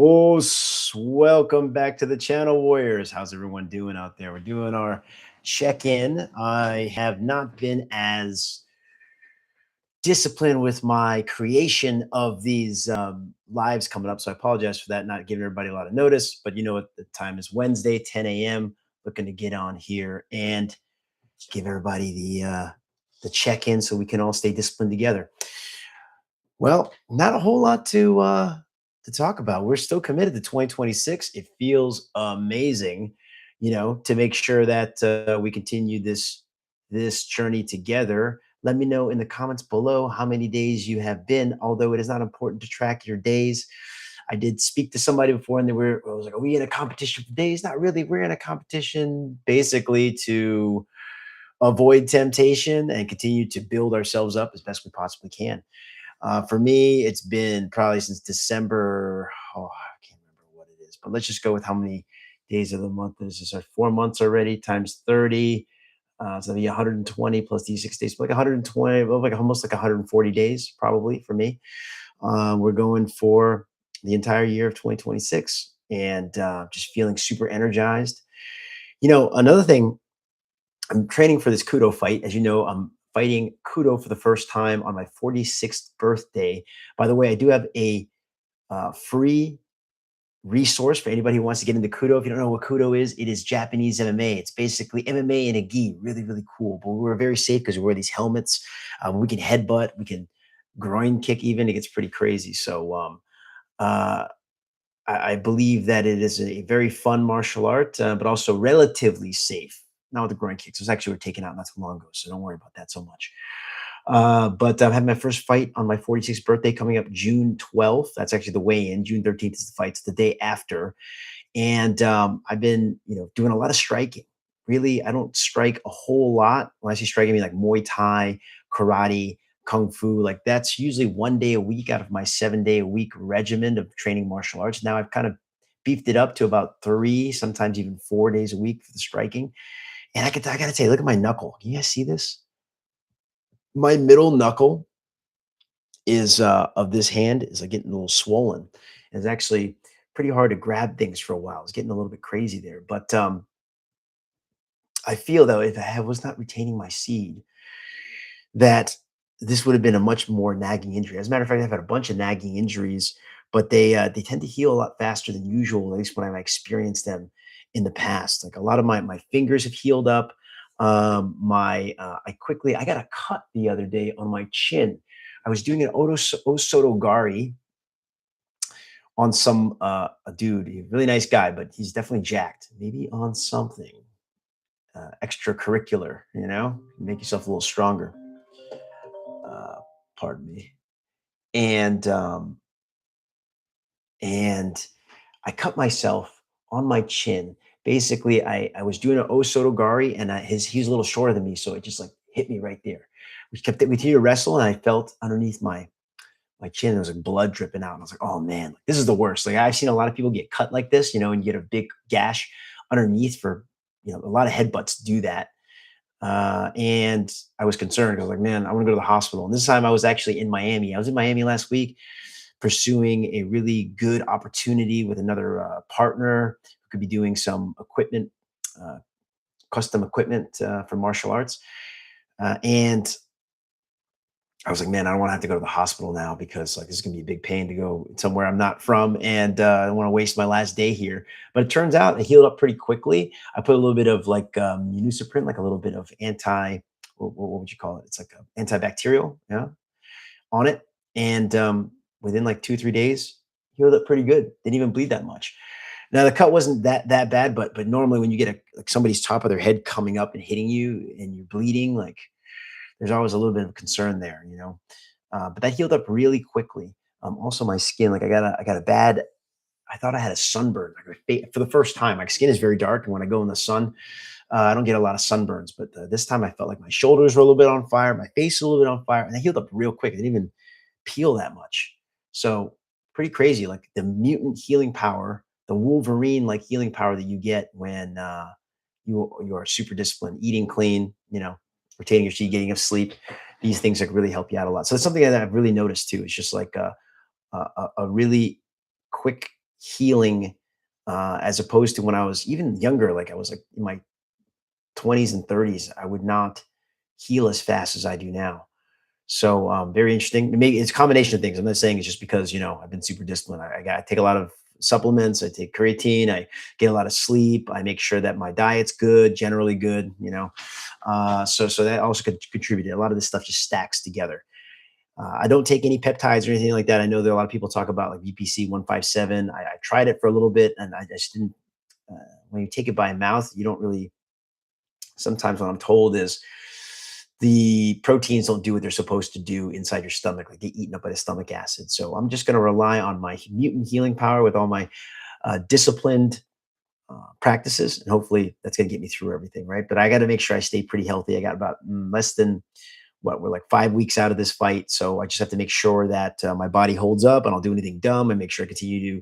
Welcome back to the channel, Warriors. How's everyone doing out there? We're doing our check-in. I have not been as disciplined with my creation of these lives coming up, so I apologize for that, not giving everybody a lot of notice. But you know what? The time is Wednesday, 10 a.m. Looking to get on here and give everybody the check-in so we can all stay disciplined together. Well, not a whole lot to talk about. We're still committed to 2026. It feels amazing, to make sure that we continue this journey together. Let me know in the comments below how many days you have been. Although it is not important to track your days. I did speak to somebody before, and I was like, "Are we in a competition for days?" Not really. We're in a competition basically to avoid temptation and continue to build ourselves up as best we possibly can. For me, it's been probably since December. Oh, I can't remember what it is, but let's just go with how many days of the month this is. 4 months already times 30. So that'd be 120 plus these 6 days, like 120, well, like almost like 140 days, probably for me. We're going for the entire year of 2026 and just feeling super energized. Another thing, I'm training for this Kudo fight. As you know, I'm fighting Kudo for the first time on my 46th birthday. By the way, I do have a free resource for anybody who wants to get into Kudo. If you don't know what Kudo is, it is Japanese MMA. It's basically MMA in a gi. Really, really cool. But we're very safe because we wear these helmets. We can headbutt. We can groin kick even. It gets pretty crazy. So uh, I believe that it is a very fun martial art, but also relatively safe. Not with the groin kicks. It was actually taken out not too long ago, so don't worry about that so much. But I'm having my first fight on my 46th birthday coming up June 12th. That's actually the weigh-in. June 13th is the fight. It's the day after. And I've been, doing a lot of striking. Really, I don't strike a whole lot. When I say striking, I mean like Muay Thai, karate, kung fu. Like that's usually 1 day a week out of my 7 day a week regimen of training martial arts. Now I've kind of beefed it up to about 3, sometimes even 4 days a week for the striking. And I gotta tell you, look at my knuckle. Can you guys see this? My middle knuckle is of this hand is like getting a little swollen. It's actually pretty hard to grab things for a while. It's getting a little bit crazy there. But I feel though, if was not retaining my seed, that this would have been a much more nagging injury. As a matter of fact, I've had a bunch of nagging injuries, but they tend to heal a lot faster than usual, at least when I've experienced them in the past. Like a lot of my fingers have healed up. I got a cut the other day on my chin. I was doing an Osotogari on some a dude, a really nice guy, but he's definitely jacked. Maybe on something extracurricular, make yourself a little stronger. Uh, pardon me. And and I cut myself on my chin. Basically, I was doing an Osotogari, and he's a little shorter than me, so it just like hit me right there. We continued to wrestle, and I felt underneath my chin there was like blood dripping out. And I was like, oh man, this is the worst. Like I've seen a lot of people get cut like this, and you get a big gash underneath for a lot of headbutts do that. And I was concerned. I was like, man, I want to go to the hospital. And this time I was actually in Miami. I was in Miami last week pursuing a really good opportunity with another partner who could be doing some equipment, uh, custom equipment for martial arts. And I was like, man, I don't want to have to go to the hospital now because like this is gonna be a big pain to go somewhere I'm not from, and I don't want to waste my last day here. But it turns out it healed up pretty quickly. I put a little bit of like Unisoprint, like a little bit of what would you call it? It's like antibacterial, yeah, on it, and within like 2 3 days, healed up pretty good. Didn't even bleed that much. Now the cut wasn't that bad, but normally when you get like somebody's top of their head coming up and hitting you and you're bleeding, like there's always a little bit of concern there. But that healed up really quickly. Also, my skin, like I got a bad. I thought I had a sunburn for the first time. My skin is very dark, and when I go in the sun, I don't get a lot of sunburns. But this time, I felt like my shoulders were a little bit on fire, my face was a little bit on fire, and they healed up real quick. It didn't even peel that much. So pretty crazy. Like the mutant healing power, the Wolverine like healing power that you get when you are super disciplined, eating clean, retaining your chi, getting enough sleep. These things like really help you out a lot. So it's something that I've really noticed too. It's just like a really quick healing, as opposed to when I was even younger. Like I was like in my 20s and 30s, I would not heal as fast as I do now. So very interesting. Maybe it's a combination of things. I'm not saying it's just because I've been super disciplined. I take a lot of supplements. I take creatine. I get a lot of sleep. I make sure that my diet's good, generally good. So that also could contribute. A lot of this stuff just stacks together. I don't take any peptides or anything like that. I know that a lot of people talk about like VPC 157. I tried it for a little bit and I just didn't. Uh, when you take it by mouth, you don't really. Sometimes what I'm told is the proteins don't do what they're supposed to do inside your stomach, like get eaten up by the stomach acid. So I'm just going to rely on my mutant healing power with all my disciplined practices, and hopefully that's going to get me through everything, right? But I got to make sure I stay pretty healthy. I got about less than what we're like 5 weeks out of this fight, so I just have to make sure that my body holds up, and I'll do anything dumb, and make sure I continue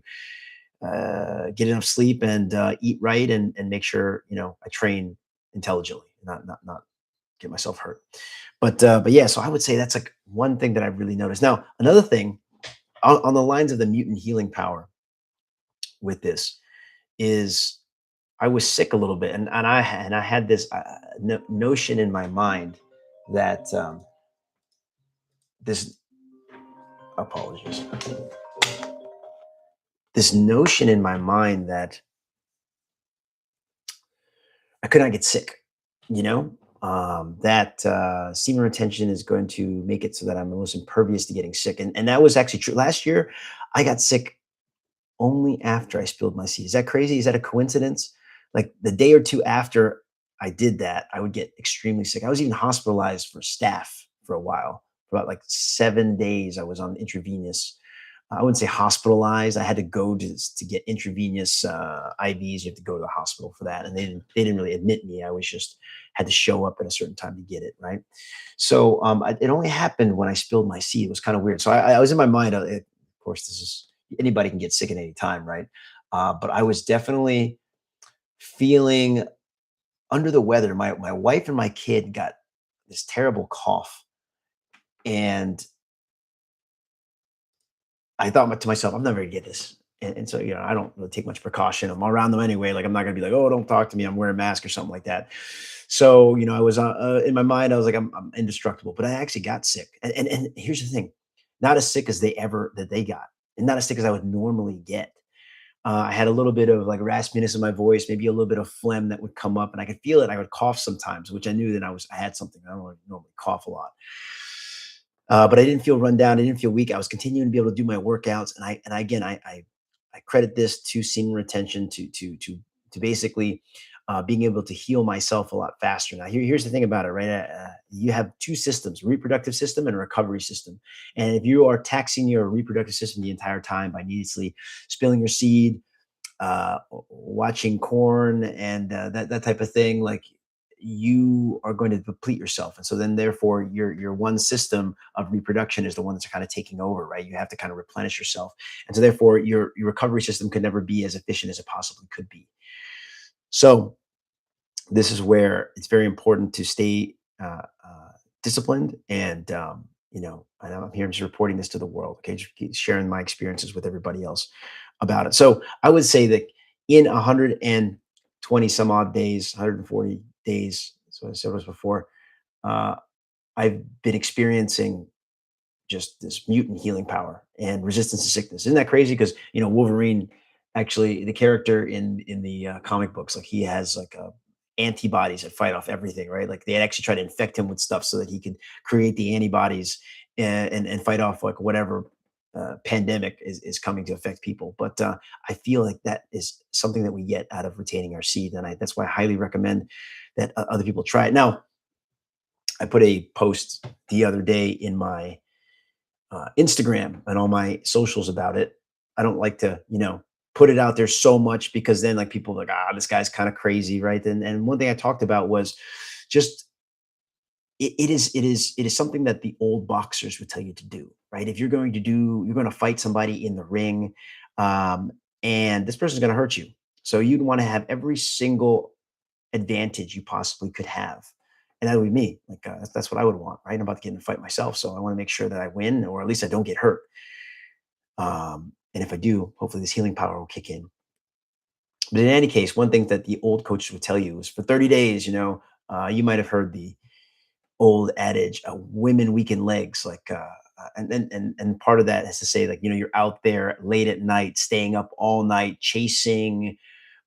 to get enough sleep and eat right, and make sure I train intelligently, not get myself hurt. But yeah, so I would say that's like one thing that I've really noticed. Now, another thing on the lines of the mutant healing power with this is I was sick a little bit, and I had this notion in my mind that this apologies, this notion in my mind that I could not get sick, that semen retention is going to make it so that I'm almost impervious to getting sick. And that was actually true. Last year, I got sick only after I spilled my seed. Is that crazy? Is that a coincidence? Like the day or two after I did that, I would get extremely sick. I was even hospitalized for staph for a while. For about like 7 days, I was on intravenous. I wouldn't say hospitalized. I had to go to get intravenous IVs. You have to go to the hospital for that, and they didn't really admit me. I was just had to show up at a certain time to get it, right. So it only happened when I spilled my seed. It was kind of weird. So I was in my mind. Of course, this is anybody can get sick at any time, right? But I was definitely feeling under the weather. My wife and my kid got this terrible cough, and I thought to myself, I'm never gonna get this. And so, I don't really take much precaution. I'm around them anyway. Like, I'm not gonna be like, oh, don't talk to me. I'm wearing a mask or something like that. So, I was in my mind, I was like, I'm indestructible. But I actually got sick. And here's the thing, not as sick as they got, and not as sick as I would normally get. I had a little bit of like raspiness in my voice, maybe a little bit of phlegm that would come up, and I could feel it. I would cough sometimes, which I knew that I had something. I don't really normally cough a lot. But I didn't feel run down. I didn't feel weak. I was continuing to be able to do my workouts, and I credit this to semen retention, to basically being able to heal myself a lot faster. Now, here's the thing about it, right? You have two systems: reproductive system and a recovery system. And if you are taxing your reproductive system the entire time by needlessly spilling your seed, watching corn, and that type of thing, like, you are going to deplete yourself. And so then therefore your one system of reproduction is the one that's kind of taking over, right? You have to kind of replenish yourself. And so therefore your recovery system could never be as efficient as it possibly could be. So this is where it's very important to stay disciplined. And I know I'm here, I'm just reporting this to the world. Okay, just keep sharing my experiences with everybody else about it. So I would say that in 120 some odd days, 140 days, so I said this before, uh, I've been experiencing just this mutant healing power and resistance to sickness. Isn't that crazy? Because Wolverine, actually, the character in the comic books, like, he has like antibodies that fight off everything, right? Like, they actually try to infect him with stuff so that he could create the antibodies and fight off like whatever pandemic is coming to affect people. But I feel like that is something that we get out of retaining our seed, and that's why I highly recommend that other people try it. Now, I put a post the other day in my Instagram and all my socials about it. I don't like to, put it out there so much, because then like people are like, this guy's kind of crazy, right? And one thing I talked about was just it is something that the old boxers would tell you to do, right? If you're going to fight somebody in the ring, um, and this person's going to hurt you, so you'd want to have every single advantage you possibly could have. And that would be me. Like, that's what I would want, right? I'm about to get in a fight myself, so I want to make sure that I win, or at least I don't get hurt. And if I do, hopefully this healing power will kick in. But in any case, one thing that the old coaches would tell you is for 30 days, you might have heard the old adage, women weaken legs, like, and part of that is to say, like, you're out there late at night, staying up all night, chasing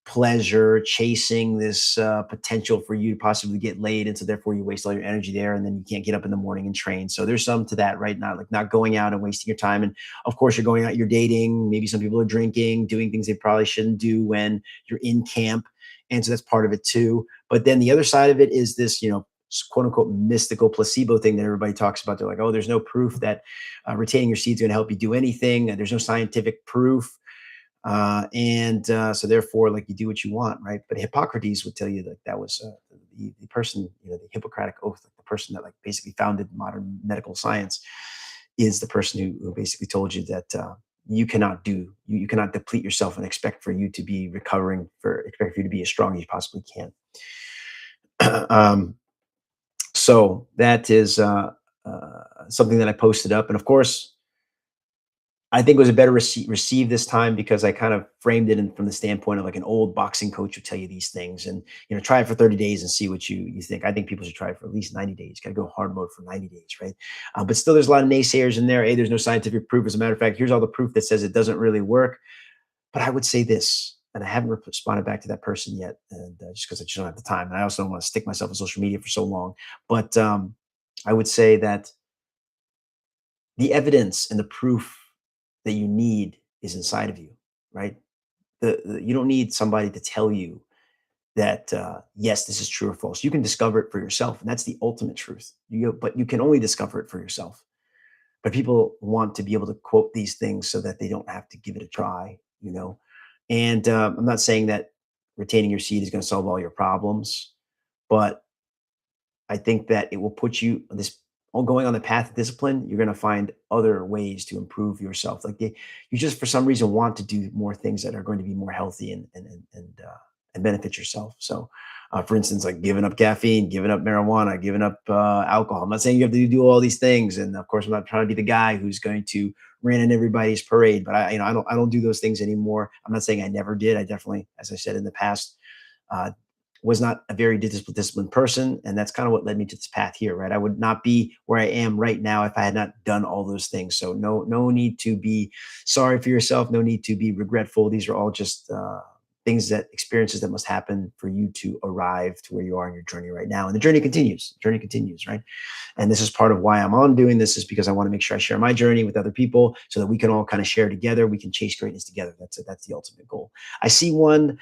pleasure, chasing this potential for you to possibly get laid, and so therefore you waste all your energy there, and then you can't get up in the morning and train. So there's some to that, right? Not like not going out and wasting your time, and of course you're going out, you're dating. Maybe some people are drinking, doing things they probably shouldn't do when you're in camp, and so that's part of it too. But then the other side of it is this, quote unquote mystical placebo thing that everybody talks about. They're like, oh, there's no proof that retaining your seed is going to help you do anything. There's no scientific proof, and so therefore, like, you do what you want, right? But Hippocrates would tell you that that was the person, the Hippocratic oath, like the person that like basically founded modern medical science, is the person who basically told you that you cannot deplete yourself and expect for you to be expect for you to be as strong as you possibly can. um, so that is something that I posted up, and of course I think it was a better received this time because I kind of framed it from the standpoint of like an old boxing coach would tell you these things, and try it for 30 days and see what you think. I think people should try it for at least 90 days. Got to go hard mode for 90 days, right? But still, there's a lot of naysayers in there. Hey, there's no scientific proof. As a matter of fact, here's all the proof that says it doesn't really work. But I would say this, and I haven't responded back to that person yet, and just because I just don't have the time, and I also don't want to stick myself on social media for so long. But I would say that the evidence and the proof that you need is inside of you, right? You don't need somebody to tell you that yes, this is true or false. You can discover it for yourself, and that's the ultimate truth. But you can only discover it for yourself. But people want to be able to quote these things so that they don't have to give it a try, And I'm not saying that retaining your seed is going to solve all your problems, but I think that it will put you on this going on the path of discipline. You're going to find other ways to improve yourself. Like you just for some reason want to do more things that are going to be more healthy and benefit yourself. So, for instance, like giving up caffeine, giving up marijuana, giving up alcohol. I'm not saying you have to do all these things, and of course, I'm not trying to be the guy who's going to rain on everybody's parade. But I don't do those things anymore. I'm not saying I never did. I definitely, as I said in the past, uh, was not a very disciplined person. And that's kind of what led me to this path here, right? I would not be where I am right now if I had not done all those things. So no need to be sorry for yourself. No need to be regretful. These are all just experiences that must happen for you to arrive to where you are in your journey right now. And the journey continues. The journey continues, right? And this is part of why I'm on doing this, is because I want to make sure I share my journey with other people so that we can all kind of share together. We can chase greatness together. That's the ultimate goal. I see one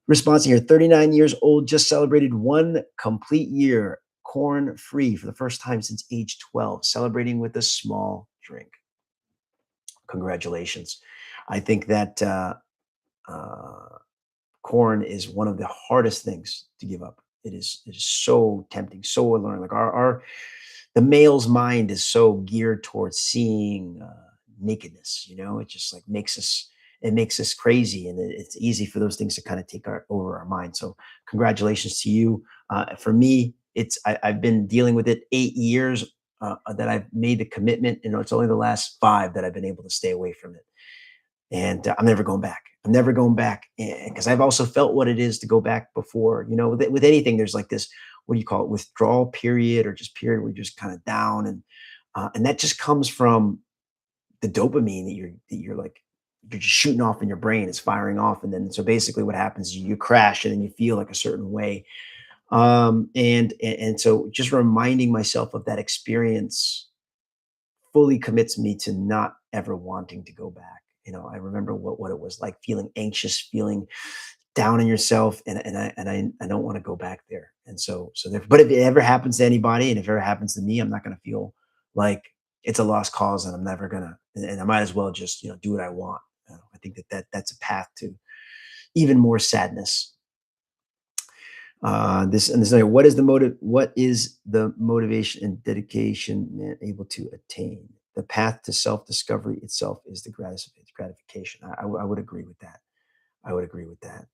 response here: 39 years old, just celebrated 1 complete year corn free for the first time since age 12, celebrating with a small drink. Congratulations. I think that uh, corn is one of the hardest things to give up. It is so tempting, so alluring. Like the male's mind is so geared towards seeing nakedness. It just like makes us crazy, and it's easy for those things to kind of take over our mind. So congratulations to you. For me, I've been dealing with it 8 years that I've made the commitment. It's only the last 5 that I've been able to stay away from it, and I'm never going back. I'm never going back, because I've also felt what it is to go back before. With anything, there's like this, what do you call it, withdrawal period, or just period where you're just kind of down, and that just comes from the dopamine that you're like you're just shooting off in your brain. It's firing off, and then so basically what happens is you crash, and then you feel like a certain way. And so just reminding myself of that experience fully commits me to not ever wanting to go back. I remember what it was like, feeling anxious, feeling down on yourself, and I don't want to go back there. And so there, but if it ever happens to anybody, and if it ever happens to me, I'm not going to feel like it's a lost cause, and I'm never gonna, and I might as well just do what I want. I think that's a path to even more sadness. What is the motive? What is the motivation and dedication man able to attain? The path to self-discovery itself is the gratification. I would agree with that. I would agree with that.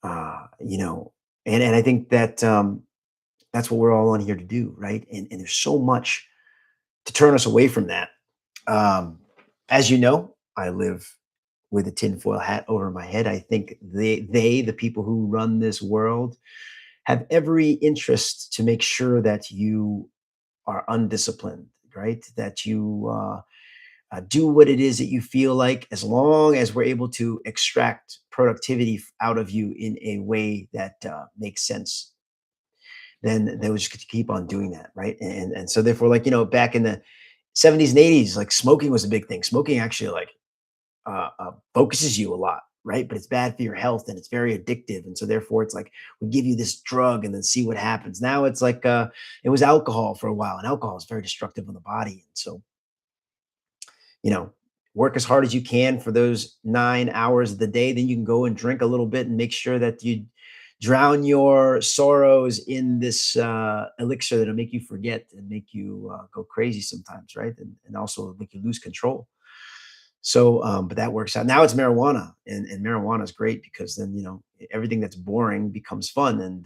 Uh, you know, and I think that that's what we're all on here to do, right? And there's so much to turn us away from that. Um, as you know, I live with a tinfoil hat over my head. I think the people who run this world, have every interest to make sure that you are undisciplined, right? That you do what it is that you feel like, as long as we're able to extract productivity out of you in a way that makes sense, then they would just keep on doing that, right? And so therefore, like, back in the 70s and 80s, like smoking was a big thing. Smoking actually like focuses you a lot, right? But it's bad for your health and it's very addictive. And so therefore, it's like we give you this drug and then see what happens. Now it's like it was alcohol for a while, and alcohol is very destructive on the body. And so, you know, work as hard as you can for those 9 hours of the day. Then you can go and drink a little bit and make sure that you drown your sorrows in this elixir that'll make you forget and make you go crazy sometimes, right? And also make you lose control. So, but that works out. Now it's marijuana, and marijuana is great because then, everything that's boring becomes fun. And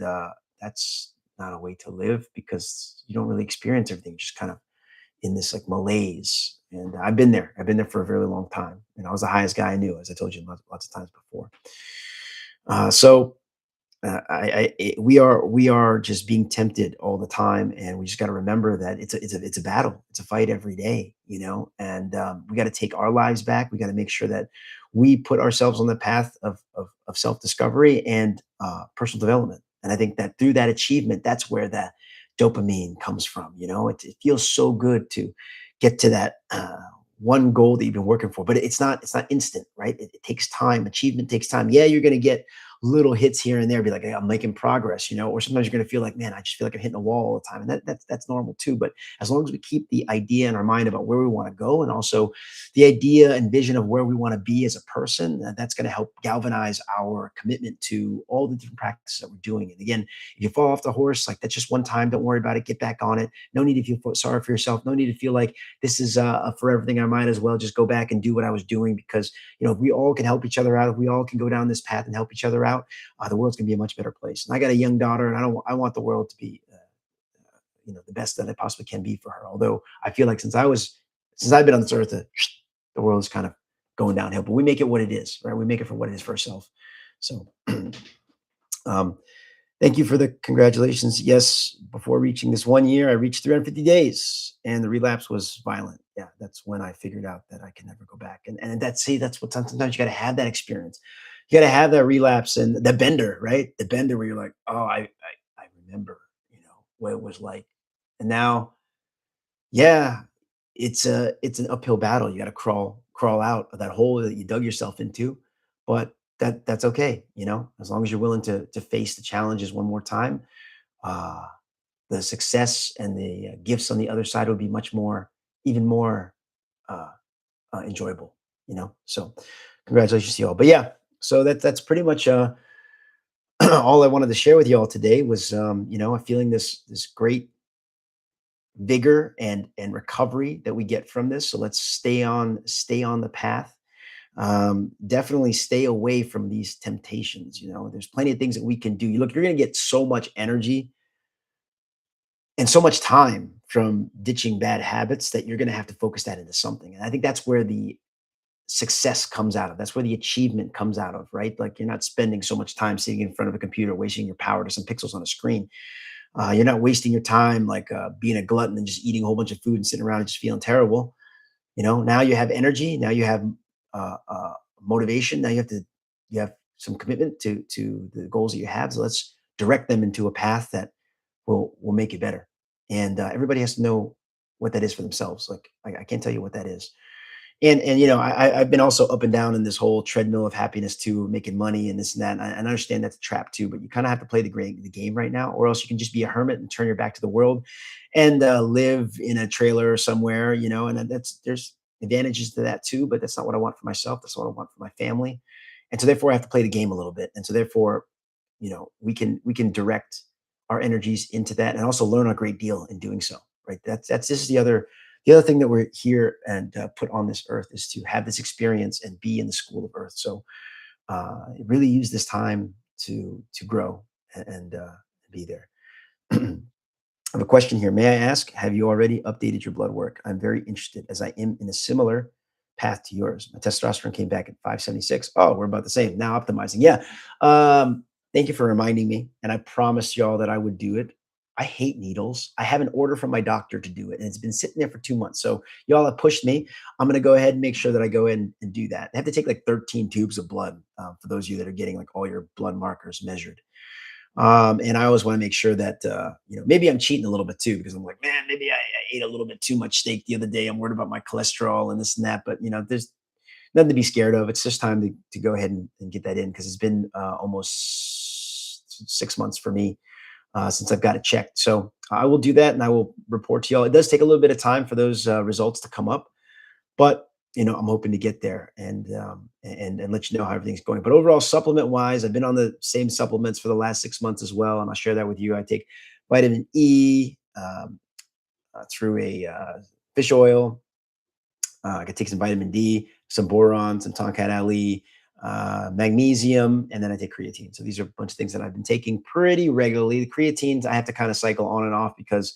that's not a way to live, because you don't really experience everything. You're just kind of in this like malaise. And I've been there. I've been there for a very long time. And I was the highest guy I knew, as I told you lots of times before. So we are just being tempted all the time, and we just got to remember that it's a battle, it's a fight every day, and we got to take our lives back. We got to make sure that we put ourselves on the path of self discovery and personal development. And I think that through that achievement, that's where that dopamine comes from. It feels so good to get to that. One goal that you've been working for, but it's not instant, right? It takes time. Achievement takes time. Yeah, you're going to get little hits here and there, be like, "Hey, I'm making progress," or sometimes you're going to feel like, man, I just feel like I'm hitting a wall all the time. And that's normal too. But as long as we keep the idea in our mind about where we want to go, and also the idea and vision of where we want to be as a person, that's going to help galvanize our commitment to all the different practices that we're doing. And again, if you fall off the horse, like, that's just one time. Don't worry about it. Get back on it. No need to feel sorry for yourself. No need to feel like this is for everything. I might as well just go back and do what I was doing, because if we all can help each other out, if we all can go down this path and help each other out, the world's going to be a much better place. And I got a young daughter, and I want the world to be the best that it possibly can be for her. Although I feel like since I've been on this earth, the world is kind of going downhill. But we make it what it is, right? We make it for what it is for ourselves. So um, thank you for the congratulations. Yes, before reaching this 1 year, I reached 350 days, and the relapse was violent. Yeah, that's when I figured out that I can never go back. And that's what sometimes you got to have that experience. You got to have that relapse and the bender, right? The bender where you're like, oh, I remember, what it was like. And now, yeah, it's an uphill battle. You got to crawl out of that hole that you dug yourself into, but that's okay. As long as you're willing to face the challenges one more time, uh, the success and the gifts on the other side would be even more uh, enjoyable. So congratulations to you all. But yeah, so that's pretty much all I wanted to share with you all today was I'm feeling this great vigor and recovery that we get from this. So let's stay on the path. Definitely stay away from these temptations. There's plenty of things that we can do. You're going to get so much energy and so much time from ditching bad habits that you're going to have to focus that into something. And I think that's where the success comes out of. That's where the achievement comes out of, right? Like, you're not spending so much time sitting in front of a computer, wasting your power to some pixels on a screen. You're not wasting your time like being a glutton and just eating a whole bunch of food and sitting around and just feeling terrible. Now you have energy. Now you have motivation. Now you have some commitment to the goals that you have. So let's direct them into a path that will make it better. And everybody has to know what that is for themselves. Like, I can't tell you what that is. And I've been also up and down in this whole treadmill of happiness too, making money and this and that. And I understand that's a trap too, but you kind of have to play the game right now, or else you can just be a hermit and turn your back to the world and live in a trailer somewhere. And there's advantages to that too, but that's not what I want for myself. That's what I want for my family. And so therefore I have to play the game a little bit. And so therefore, we can direct our energies into that, and also learn a great deal in doing so. Right. This is the other thing that we're here and put on this earth, is to have this experience and be in the school of earth. So really use this time to grow and be there. I have a question here. May I ask, have you already updated your blood work? I'm very interested, as I am in a similar path to yours. My testosterone came back at 576. Oh, we're about the same. Now optimizing. Yeah. Thank you for reminding me. And I promised y'all that I would do it. I hate needles. I have an order from my doctor to do it, and it's been sitting there for 2 months. So y'all have pushed me. I'm going to go ahead and make sure that I go in and do that. I have to take like 13 tubes of blood for those of you that are getting like all your blood markers measured. And I always want to make sure that, maybe I'm cheating a little bit too, because I'm like, man, maybe I ate a little bit too much steak the other day. I'm worried about my cholesterol and this and that. But, there's nothing to be scared of. It's just time to go ahead and get that in, because it's been almost 6 months for me since I've got it checked. So I will do that and I will report to y'all. It does take a little bit of time for those results to come up, but I'm hoping to get there and let you know how everything's going. But overall, supplement wise, I've been on the same supplements for the last 6 months as well, and I'll share that with you. I take vitamin E through a fish oil. I could take some vitamin D, some boron, some Tonkat Ali, magnesium, and then I take creatine. So these are a bunch of things that I've been taking pretty regularly. The creatines I have to kind of cycle on and off, because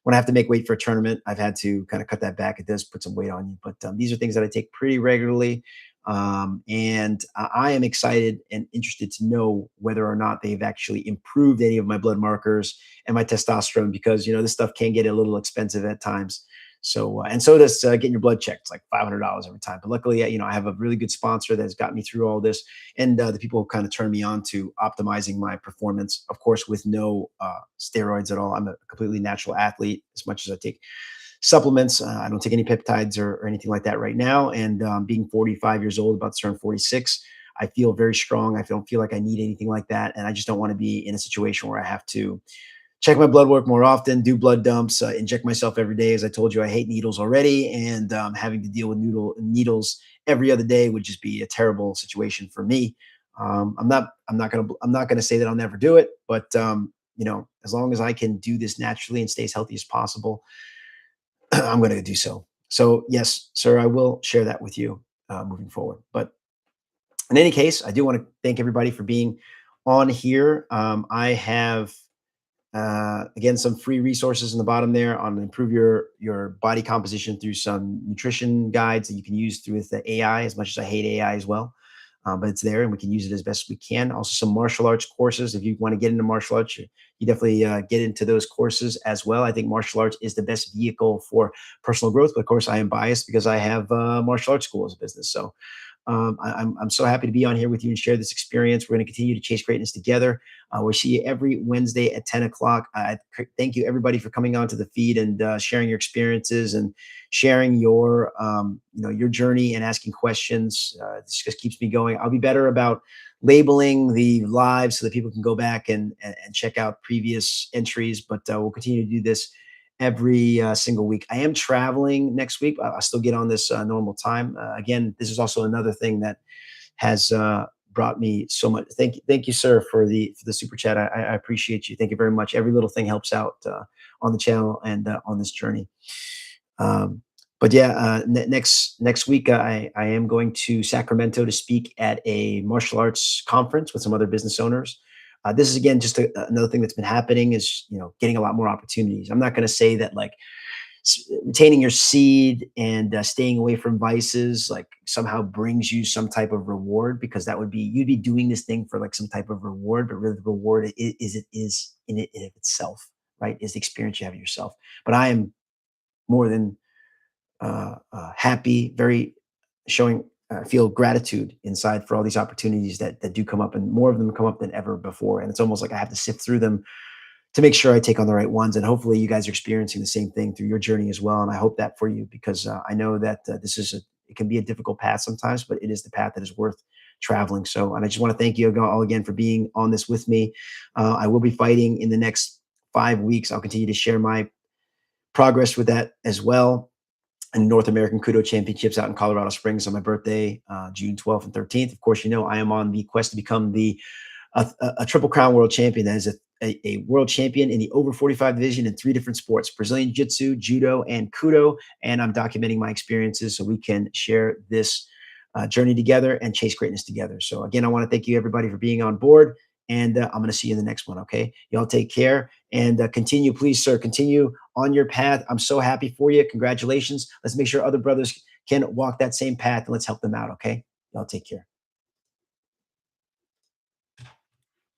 when I have to make weight for a tournament, I've had to kind of cut that back. It does put some weight on you, but these are things that I take pretty regularly. And I am excited and interested to know whether or not they've actually improved any of my blood markers and my testosterone, because, this stuff can get a little expensive at times. So, and so does getting your blood checked. It's like $500 every time. But luckily, I have a really good sponsor that has got me through all this. And the people who kind of turned me on to optimizing my performance, of course, with no steroids at all. I'm a completely natural athlete as much as I take supplements. I don't take any peptides or anything like that right now. And being 45 years old, about to turn 46, I feel very strong. I don't feel like I need anything like that. And I just don't want to be in a situation where I have to check my blood work more often, do blood dumps, inject myself every day. As I told you, I hate needles already, and having to deal with needles every other day would just be a terrible situation for me. I'm not gonna say that I'll never do it, but as long as I can do this naturally and stay as healthy as possible, I'm going to do so. So yes, sir, I will share that with you moving forward. But in any case, I do want to thank everybody for being on here. I have again some free resources in the bottom there on improve your body composition through some nutrition guides that you can use through the AI, as much as I hate AI as well. But it's there and we can use it as best we can. Also some martial arts courses. If you want to get into martial arts, you definitely get into those courses as well. I think martial arts is the best vehicle for personal growth. But of course, I am biased because I have martial arts school as a business. So I'm so happy to be on here with you and share this experience. We're going to continue to chase greatness together. We'll see you every Wednesday at 10 o'clock. Thank you, everybody, for coming onto the feed and sharing your experiences and sharing your your journey and asking questions. This just keeps me going. I'll be better about labeling the live so that people can go back and check out previous entries. But we'll continue to do this every single week. I am traveling next week. I'll still get on this normal time. Again, this is also another thing that has brought me so much. Thank you, sir, for the super chat. I appreciate you. Thank you very much. Every little thing helps out on the channel and on this journey. But yeah, next week I am going to Sacramento to speak at a martial arts conference with some other business owners. This is again just another thing that's been happening is getting a lot more opportunities. I'm not going to say that like retaining your seed and staying away from vices like somehow brings you some type of reward, because that would be you'd be doing this thing for like some type of reward, but really the reward is in it in of itself, right? Is the experience you have of yourself. But I am more than happy, very showing feel gratitude inside for all these opportunities that do come up, and more of them come up than ever before. And it's almost like I have to sift through them to make sure I take on the right ones. And hopefully you guys are experiencing the same thing through your journey as well. And I hope that for you, because I know that it can be a difficult path sometimes, but it is the path that is worth traveling. So, and I just want to thank you all again for being on this with me. I will be fighting in the next 5 weeks. I'll continue to share my progress with that as well. And North American Kudo Championships out in Colorado Springs on my birthday, June 12th and 13th. Of course, I am on the quest to become a Triple Crown world champion. That is a world champion in the over 45 division in 3 different sports: Brazilian Jiu-Jitsu, Judo, and Kudo. And I'm documenting my experiences so we can share this journey together and chase greatness together. So again, I want to thank you everybody for being on board. And I'm going to see you in the next one. Okay. Y'all take care and continue, please, sir. Continue on your path. I'm so happy for you. Congratulations. Let's make sure other brothers can walk that same path, and let's help them out. Okay. Y'all take care.